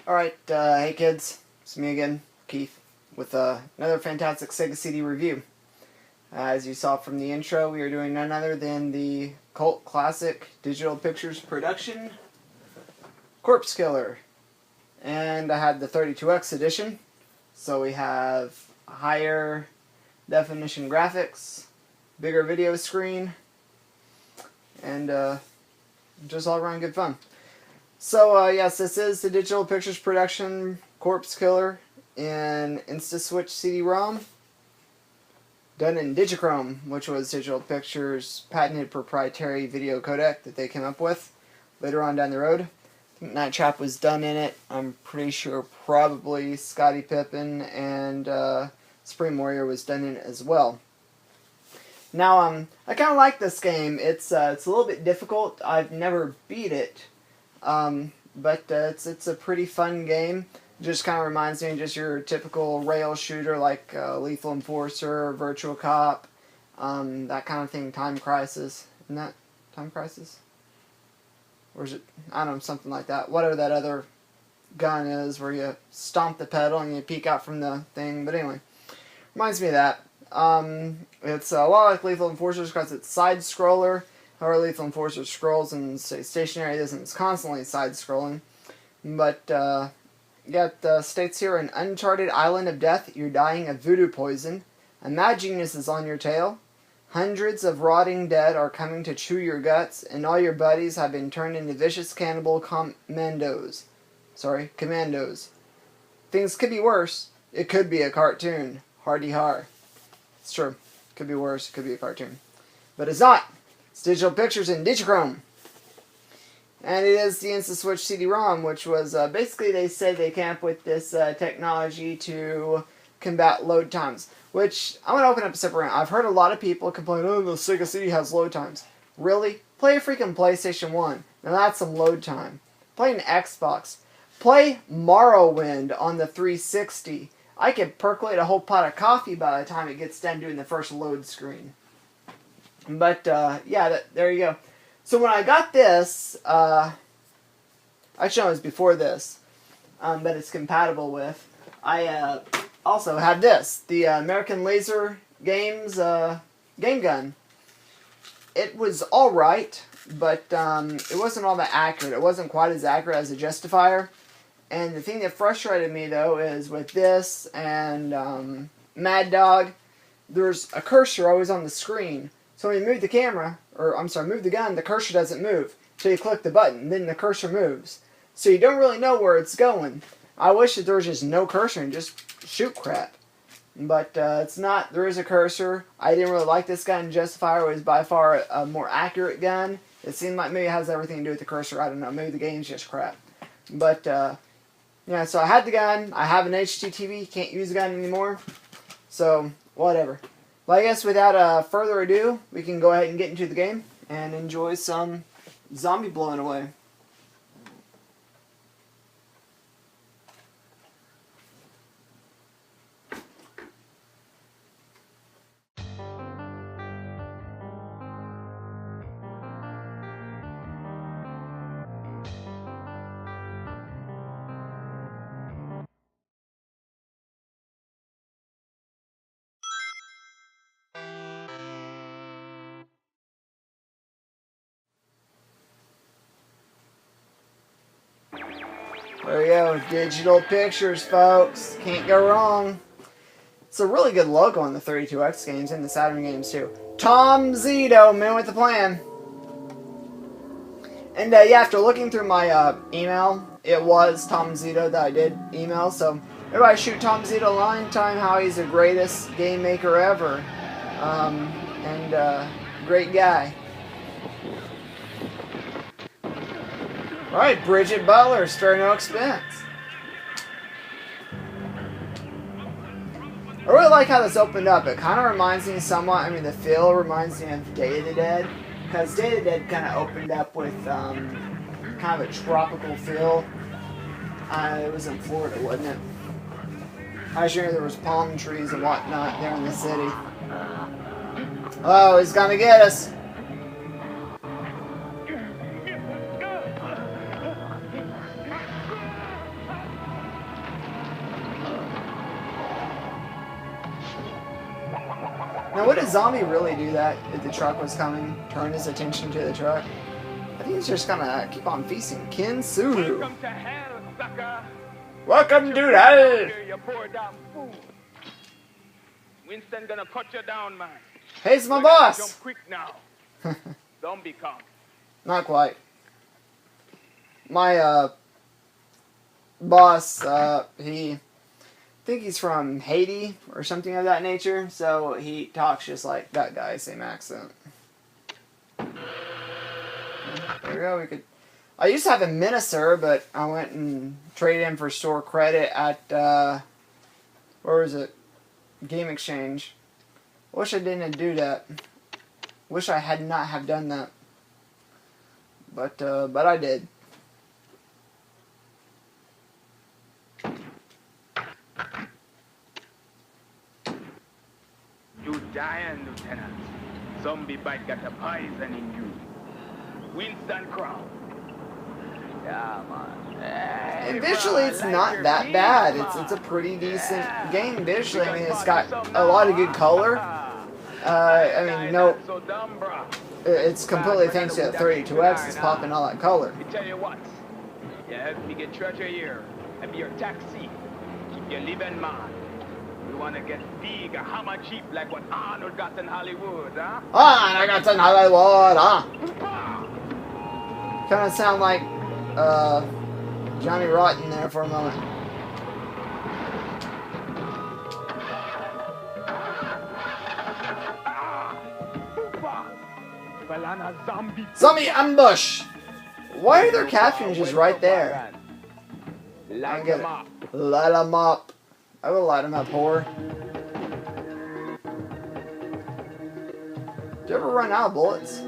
Alright, hey kids, it's me again, Keith, with another fantastic Sega CD review. As you saw from the intro, we are doing none other than the cult classic Digital Pictures production, Corpse Killer. And I had the 32X edition, so we have higher definition graphics, bigger video screen, and just all around good fun. So, yes, this is the Digital Pictures production Corpse Killer in Insta-Switch CD-ROM, done in Digichrome, which was Digital Pictures' patented proprietary video codec that they came up with later on down the road. I think Night Trap was done in it. I'm pretty sure probably Scottie Pippen and Supreme Warrior was done in it as well. Now, I kind of like this game. It's a little bit difficult. I've never beat it. But it's a pretty fun game. It just kind of reminds me of just your typical rail shooter like Lethal Enforcer, Virtual Cop, that kind of thing. Time Crisis. Isn't that Time Crisis? Or is it, I don't know, something like that. Whatever that other gun is where you stomp the pedal and you peek out from the thing. But anyway, reminds me of that. It's a lot like Lethal Enforcer because it's side-scroller. However, Lethal Enforcer scrolls and stays stationary. It isn't. It's constantly side-scrolling. But, yeah, it states here, an uncharted island of death, you're dying of voodoo poison. A mad genius is on your tail. Hundreds of rotting dead are coming to chew your guts, and all your buddies have been turned into vicious cannibal commandos. Things could be worse. It could be a cartoon. Hardy har. It's true. Could be worse. It could be a cartoon. But it's not. It's Digital Pictures in Digichrome. And it is the Insta-Switch CD-ROM, which was basically they said they came up with this technology to combat load times. Which, I'm going to open up a separate rant. I've heard a lot of people complain, oh, the Sega CD has load times. Really? Play a freaking PlayStation 1. Now that's some load time. Play an Xbox. Play Morrowind on the 360. I could percolate a whole pot of coffee by the time it gets done doing the first load screen. But, yeah, there you go. So when I got this, actually no, it was before this, that it's compatible with, I also had this, the American Laser Games game gun. It was alright, but it wasn't all that accurate. It wasn't quite as accurate as the Justifier. And the thing that frustrated me, though, is with this and Mad Dog, there's a cursor always on the screen. So when you move the camera, move the gun, the cursor doesn't move. So you click the button, then the cursor moves. So you don't really know where it's going. I wish that there was just no cursor and just shoot crap. But it's not. There is a cursor. I didn't really like this gun. Justifier was by far a more accurate gun. It seemed like maybe it has everything to do with the cursor. I don't know. Maybe the game's just crap. But, yeah, so I had the gun. I have an HDTV. Can't use the gun anymore. So, whatever. Well, I guess without further ado, we can go ahead and get into the game and enjoy some zombie blowing away. There we go, Digital Pictures, folks. Can't go wrong. It's a really good logo on the 32X games and the Saturn games, too. Tom Zito, man with the plan. And, yeah, after looking through my email, it was Tom Zito that I did email, so everybody shoot Tom Zito a line, tell him how he's the greatest game maker ever. Great guy. Alright, Bridget Butler, spare no expense. I really like how this opened up. It kind of reminds me somewhat, I mean the feel reminds me of Day of the Dead. Because Day of the Dead kind of opened up with kind of a tropical feel. It was in Florida, wasn't it? I was sure there was palm trees and whatnot there in the city. Oh, he's gonna get us. Now, would a zombie really do that if the truck was coming? Turn his attention to the truck? I think he's just gonna keep on feasting. Ken Suru. Welcome to hell, sucker. Welcome to hell. You poor damn fool. Winston gonna cut you down, man. Hey, it's my You gotta boss. Jump quick now. Zombie come. Not quite. My boss, he I think he's from Haiti or something of that nature, so he talks just like that guy, same accent. There we go. I used to have a minister, but I went and traded him for store credit at where was it? Game Exchange. Wish I didn't do that. Wish I had not have done that. But I did. You dying, Lieutenant. Zombie bite got a poison in you. Winston Crown. Yeah, man. And visually, it's not that bad. It's a pretty decent game visually. I mean, it's got a lot of good color. I mean, no, it's completely thanks to that 32X. It's popping all that color. I tell you what, you help me get treasure here and be your taxi. Keep you living, man. You wanna get big, a hammer cheap like what Arnold got in Hollywood, huh? Ah, I got to Hollywood, huh? Kind of sound like Johnny Rotten there for a moment. Zombie ambush! Why are their captions just right there? I get it. Light 'em up. I will light 'em up, whore. Did you ever run out of bullets?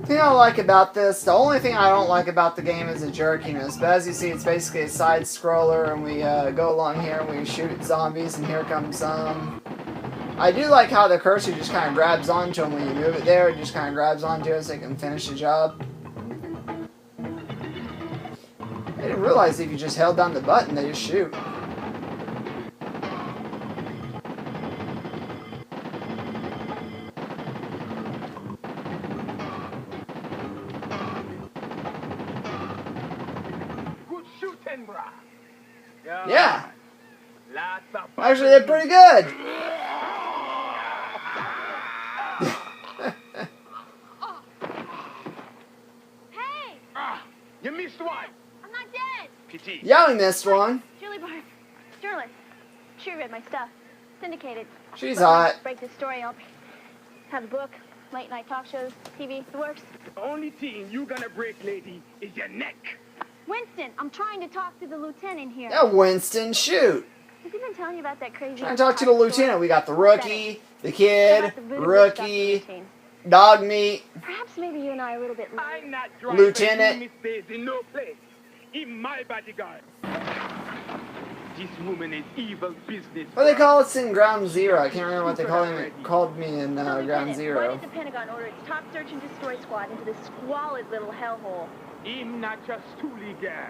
The thing I like about this, the only thing I don't like about the game is the jerkiness. But as you see, it's basically a side scroller, and we go along here and we shoot zombies, and here comes some. I do like how the cursor just kind of grabs onto them when you move it there. It just kind of grabs onto it so it can finish the job. I didn't realize if you just held down the button, they just shoot. Yeah. Actually, they're pretty good. Hey! You missed one. I'm not dead. Pity. Yeah, we missed one. Julie Barnes, journalist. She read my stuff. Syndicated. She's hot. Break this story up. Have a book, late night talk shows, TV, the works. The only thing you gonna break, lady, is your neck. Winston, I'm trying to talk to the lieutenant here. Yeah, Winston, shoot. Has he been telling you about that crazy... Trying to talk to the lieutenant. We got the rookie, the kid, About the voodoo rookie, stuff routine. dog meat, Perhaps maybe you and I are a little bit... I'm not driving Lieutenant. Miss Bates in no place. In my bodyguard. This woman is evil business. what do they call us in Ground Zero? I can't remember what they called me in So, Ground Lieutenant, why Zero. did the Pentagon order its top search and destroy squad into this squalid little hellhole? Him not just stooly guy.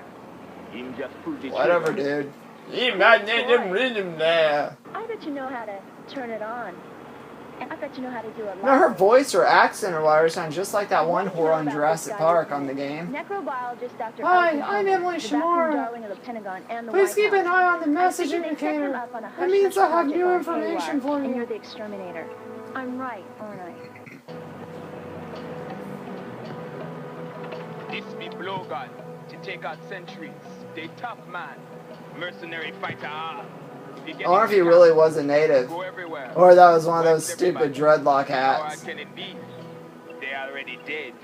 Him just pull the Whatever, trigger. dude. You might need to read him there. I bet you know how to turn it on. And I bet you know how to do a lot. No, her voice or accent or whatever sounds just like that one whore on Jurassic Park on the game. Necrobiologist Dr. Hi, Alton I'm Tillman, Emily the backroom Shamara. darling of the Pentagon and the Please White keep an House. eye on the message I figured they set indicator. them up on a That hush means hush I have project new on information KUR, for and you. you're the exterminator. I'm right, aren't I? This be blowgun to take out sentries. They tough man. Mercenary fighter. I wonder if he really was a native. Go everywhere. Or that was one of those stupid dreadlock How hard hats. can it be? They already dead.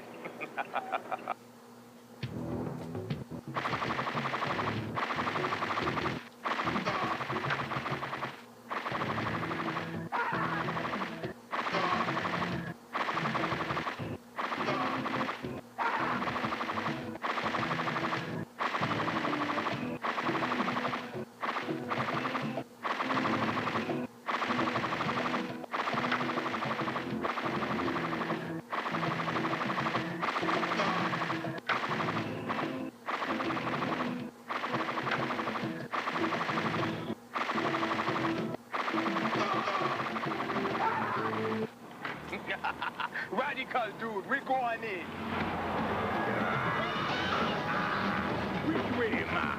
dude. We going in. Which way, man?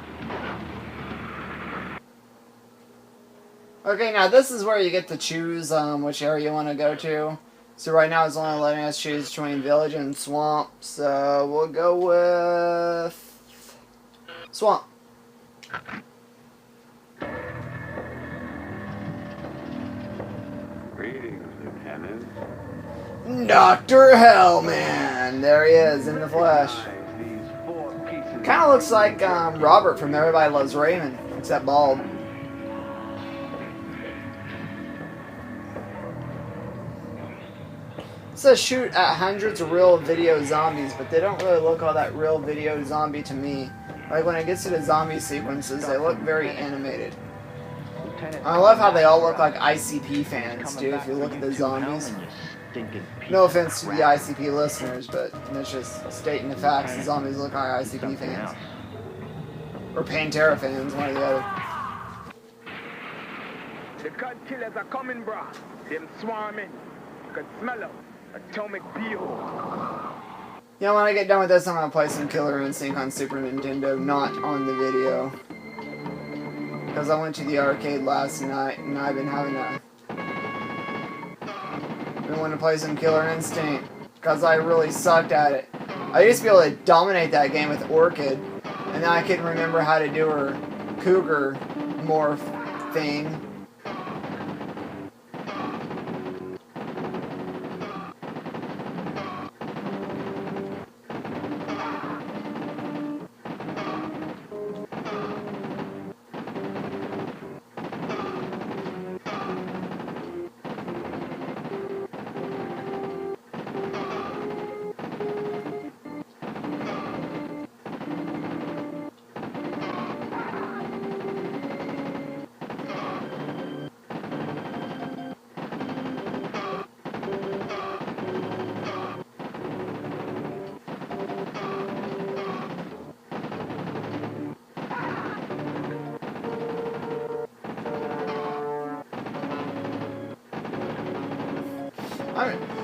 Okay, now this is where you get to choose which area you want to go to. So right now it's only letting us choose between village and swamp. So we'll go with swamp. Greetings, Lieutenant. Dr. Hellman! There he is in the flesh. Kind of looks like Robert from Everybody Loves Raymond, except bald. It says shoot at hundreds of real video zombies, but they don't really look all that real video zombie to me. Like when it gets to the zombie sequences, they look very animated. I love how they all look like ICP fans, too, if you look at the zombies. No offense to the ICP listeners, but it's just stating the facts. The zombies look like ICP fans. Or Pantera fans, one or the other. The cut killers are coming, bro. Them swarming. You can smell them. Atomic beehole. Yeah, when I get done with this, I'm going to play some Killer Instinct on Super Nintendo, not on the video. Because I went to the arcade last night, and I've been having a... I want to play some Killer Instinct, because I really sucked at it. I used to be able to dominate that game with Orchid, and then I couldn't remember how to do her cougar morph thing.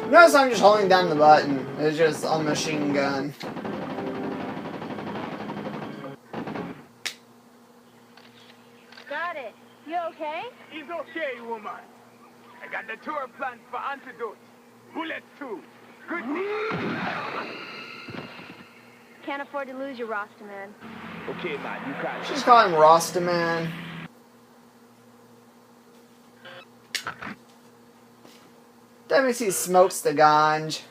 Notice I'm just holding down the button. It's just a machine gun. Got it. You okay? He's okay, woman. I got the tour planned for antidotes. Bullets, too. Good news. Can't afford to lose your Rasta, man. Okay, man, you can't. Just call him Rasta Man. That means he smokes the ganj.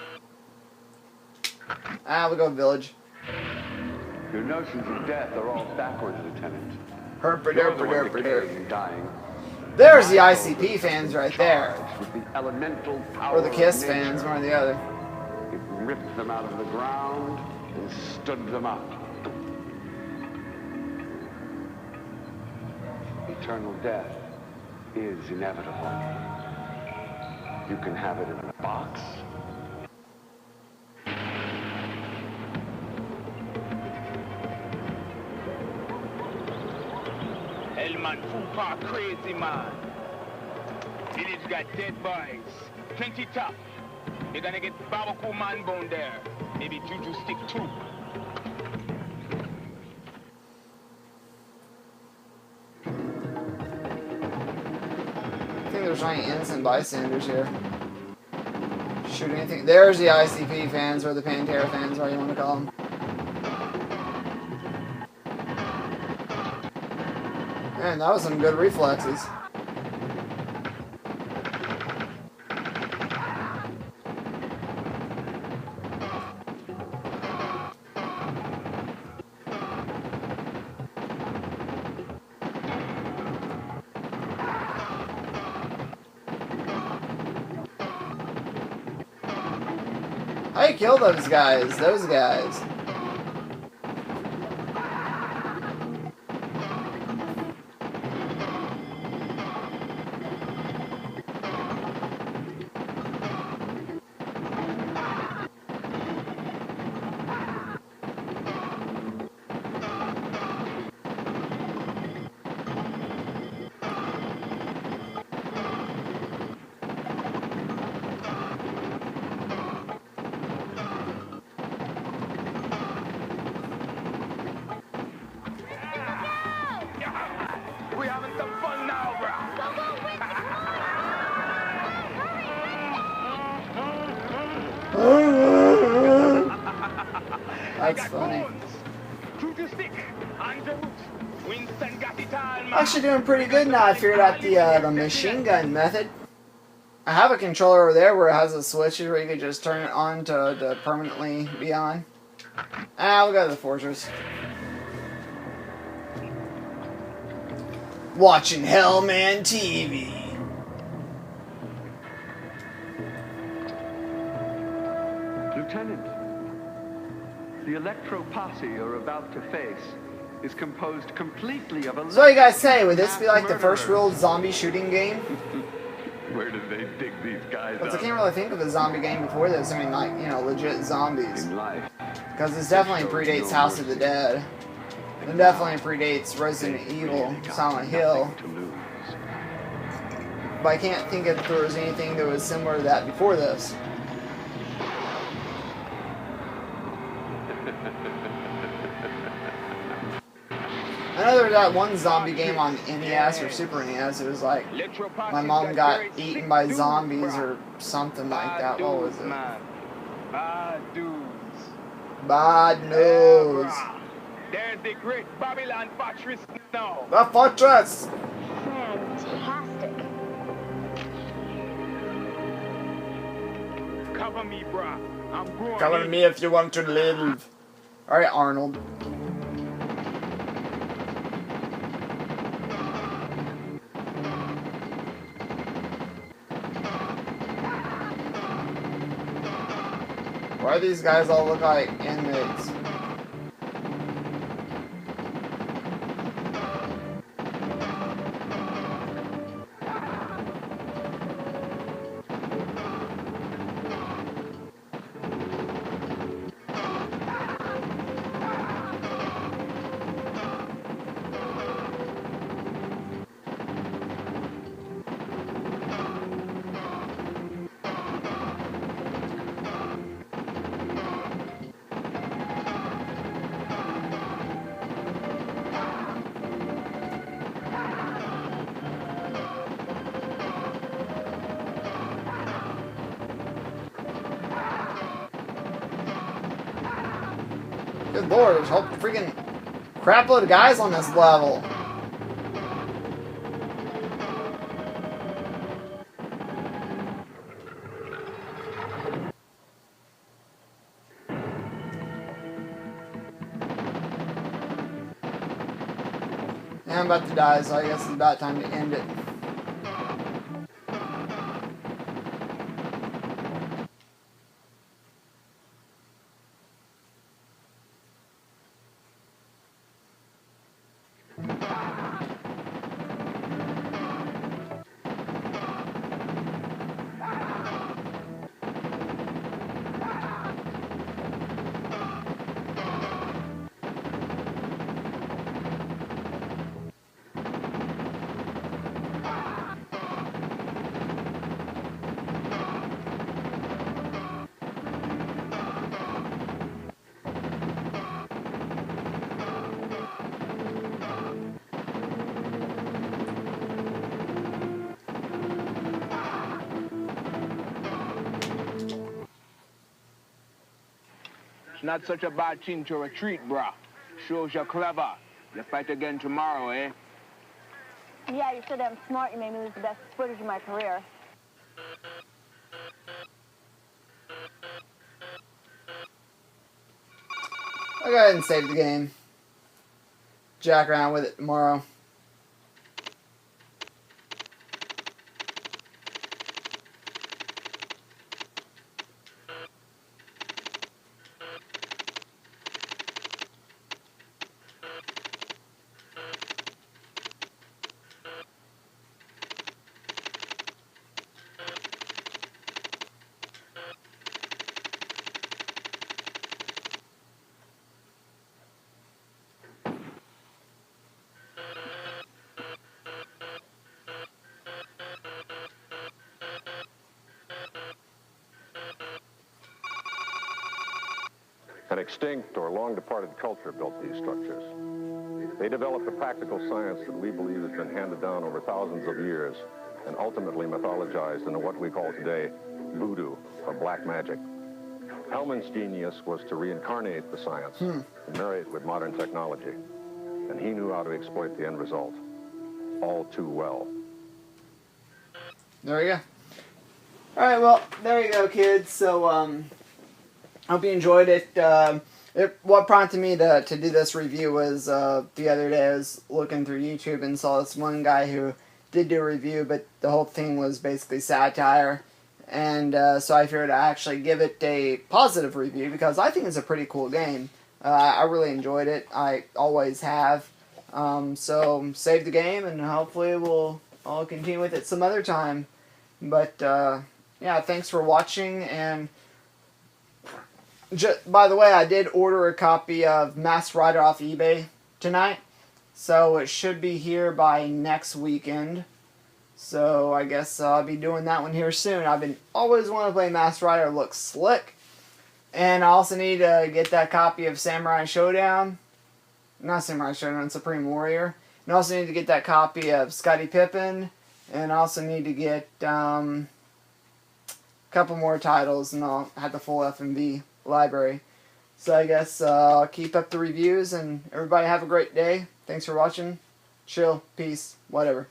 We'll go village. Your notions of death are all backwards, Lieutenant. Herp-a-derp-a-derp-a-derp. There's the ICP fans right there. With the elemental power Or the KISS of fans, nature. one or the other. It ripped them out of the ground and stood them up. Eternal death is inevitable. You can have it in a box. Hellman, Fupa, crazy man. Village got dead boys. 20 top. They're gonna get barbecue man bone there. Maybe juju stick too. I think there's any innocent bystanders here. Shoot anything. There's the ICP fans, or the Pantera fans, or you want to call them. Man, that was some good reflexes. How do you kill those guys? Those guys. That's funny. Actually doing pretty good now. I figured out the machine gun method. I have a controller over there where it has a switch where you can just turn it on to permanently be on. We'll go to the fortress. Watching Hellman TV. Lieutenant, the electro posse you're about to face is composed completely of So what do you guys say? Would this be like the first real zombie shooting game? Where did they dig these guys Because I up? can't really think of a zombie game before this. I mean, like, you know, legit zombies. In life, Because this definitely predates House of the Dead. It definitely predates Resident Evil, Silent Hill. to lose. But I can't think if there was anything that was similar to that before this. I know there was that one zombie game on NES or Super NES. It was like my mom got eaten by zombies or something like that. What was it? Bad dudes. Bad news. There's the great Babylon fortress now. The fortress. Fantastic. Cover me, brah. I'm growing. Cover me if you want to live. Alright, Arnold. Why do these guys all look like inmates? Good lord, there's a whole freaking crapload of guys on this level. Yeah, I'm about to die, so I guess it's about time to end it. Not such a bad thing to retreat, brah. Shows you're clever. You fight again tomorrow, eh? Yeah, you're so damn smart you made me lose the best footage of my career. I'll go ahead and save the game. Jack around with it tomorrow. An extinct or long-departed culture built these structures. They developed a practical science that we believe has been handed down over thousands of years and ultimately mythologized into what we call today voodoo or black magic. Hellman's genius was to reincarnate the science and marry it with modern technology. And he knew how to exploit the end result all too well. There we go. Alright, well, there you go, kids. So, hope you enjoyed it. What prompted me to do this review was the other day I was looking through YouTube and saw this one guy who did do a review, but the whole thing was basically satire. And so I figured I'd actually give it a positive review because I think it's a pretty cool game. I really enjoyed it. I always have. So save the game and hopefully I'll continue with it some other time. But yeah, thanks for watching. And by the way, I did order a copy of Masked Rider off eBay tonight. So it should be here by next weekend. So I guess I'll be doing that one here soon. I've been always wanted to play Masked Rider. It looks slick. And I also need to get that copy of Samurai Showdown. Not Samurai Showdown, Supreme Warrior. And I also need to get that copy of Scottie Pippen. And I also need to get a couple more titles, and I'll have the full FMV library. So I guess I'll keep up the reviews, and everybody have a great day. Thanks for watching. Chill, peace, whatever.